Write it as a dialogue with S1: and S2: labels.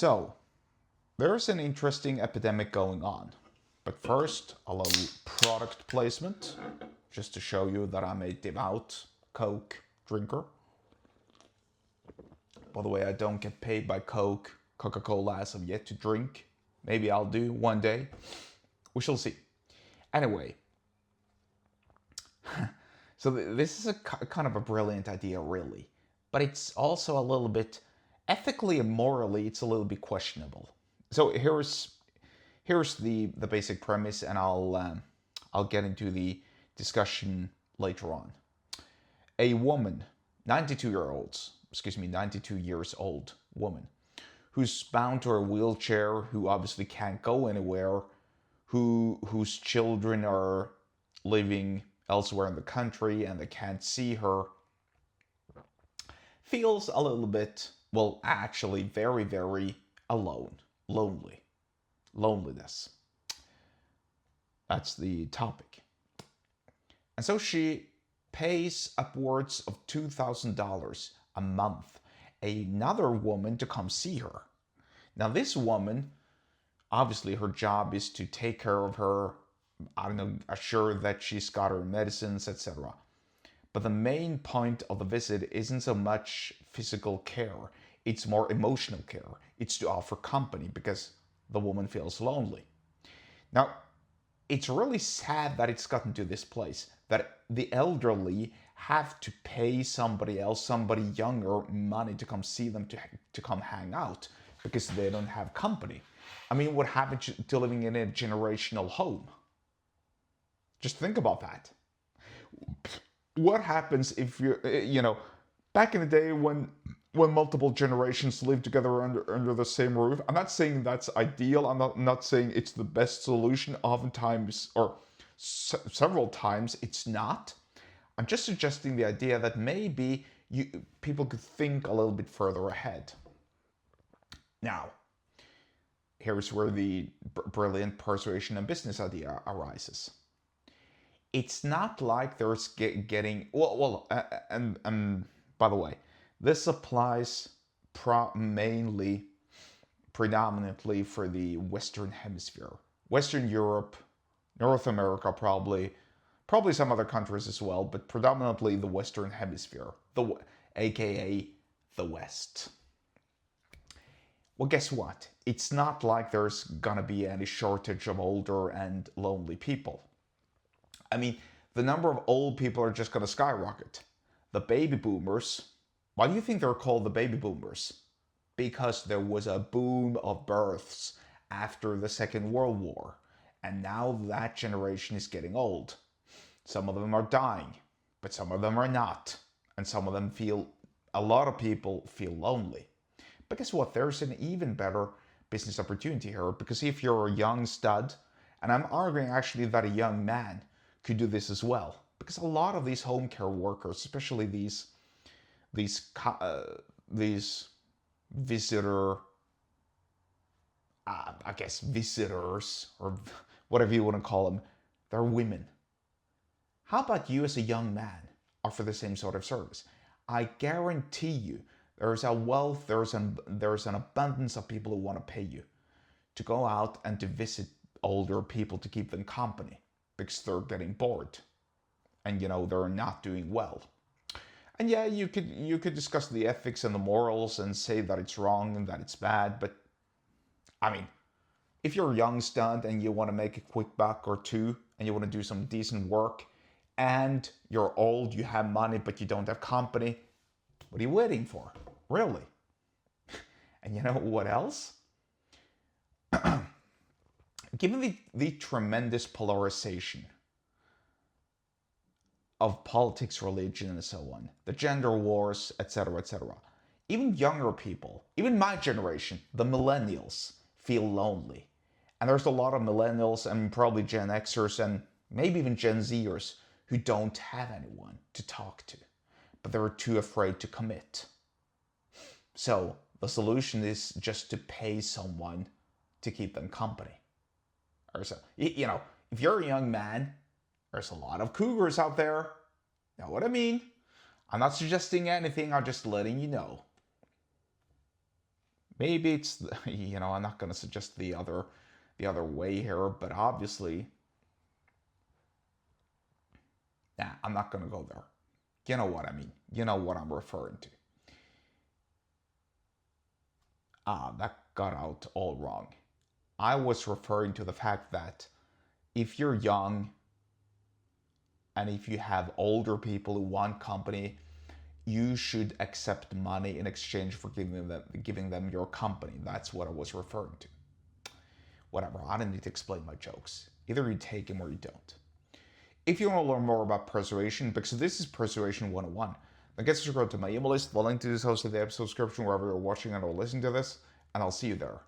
S1: So, there's an interesting epidemic going on. But first, a little product placement, just to show you that I'm a devout Coke drinker. By the way, I don't get paid by Coca-Cola as of yet to drink. Maybe I'll do one day. We shall see. Anyway, so this is a kind of a brilliant idea, really. But it's also a little bit, ethically and morally, it's a little bit questionable. So here's the basic premise, and I'll get into the discussion later on. A woman, 92 years old woman, who's bound to a wheelchair, who obviously can't go anywhere, whose children are living elsewhere in the country and they can't see her, feels a little bit, well, actually very, very alone, loneliness. That's the topic. And so she pays upwards of $2,000 a month another woman to come see her. Now this woman, obviously her job is to take care of her, assure that she's got her medicines, etc. But the main point of the visit isn't so much physical care, it's more emotional care. It's to offer company because the woman feels lonely. Now, it's really sad that it's gotten to this place, that the elderly have to pay somebody else, somebody younger, money to come see them, to come hang out, because they don't have company. I mean, what happened to living in a generational home? Just think about that. What happens if back in the day when multiple generations live together under the same roof? I'm not saying that's ideal. I'm not saying it's the best solution. Oftentimes, or several times, it's not. I'm just suggesting the idea that maybe people could think a little bit further ahead. Now, here's where the brilliant persuasion and business idea arises. It's not like there's getting and by the way, this applies predominantly for the Western Hemisphere, Western Europe, North America, probably some other countries as well, but predominantly the Western Hemisphere, aka the West. Well, guess what? It's not like there's gonna be any shortage of older and lonely people. I mean, the number of old people are just gonna skyrocket. The baby boomers, why do you think they're called the baby boomers? Because there was a boom of births after the Second World War, and now that generation is getting old. Some of them are dying, but some of them are not, and a lot of people feel lonely. But guess what? There's an even better business opportunity here, because if you're a young stud, and I'm arguing actually that a young man could do this as well, because a lot of these home care workers, especially these visitor, visitors, or whatever you want to call them, they're women. How about you as a young man offer the same sort of service? I guarantee you there's a wealth, there's an abundance of people who want to pay you to go out and to visit older people to keep them company, because they're getting bored and they're not doing well. And yeah, you could discuss the ethics and the morals and say that it's wrong and that it's bad, but I mean, if you're a young stud and you want to make a quick buck or two and you want to do some decent work and you're old, you have money, but you don't have company, what are you waiting for? Really? And you know what else? Given the tremendous polarization of politics, religion, and so on, the gender wars, etc., even younger people, even my generation, the millennials, feel lonely. And there's a lot of millennials and probably Gen Xers and maybe even Gen Zers who don't have anyone to talk to, but they're too afraid to commit. So the solution is just to pay someone to keep them company. Or so, if you're a young man, there's a lot of cougars out there. Know what I mean? I'm not suggesting anything, I'm just letting you know. Maybe it's I'm not going to suggest the other way here, but obviously, I'm not going to go there. You know what I mean. You know what I'm referring to. That got out all wrong. I was referring to the fact that if you're young and if you have older people who want company, you should accept money in exchange for giving them your company. That's what I was referring to. Whatever, I don't need to explain my jokes. Either you take them or you don't. If you want to learn more about persuasion, because this is Persuasion 101, then get subscribed to my email list. The link to this hosted the episode description wherever you're watching and or listening to this, and I'll see you there.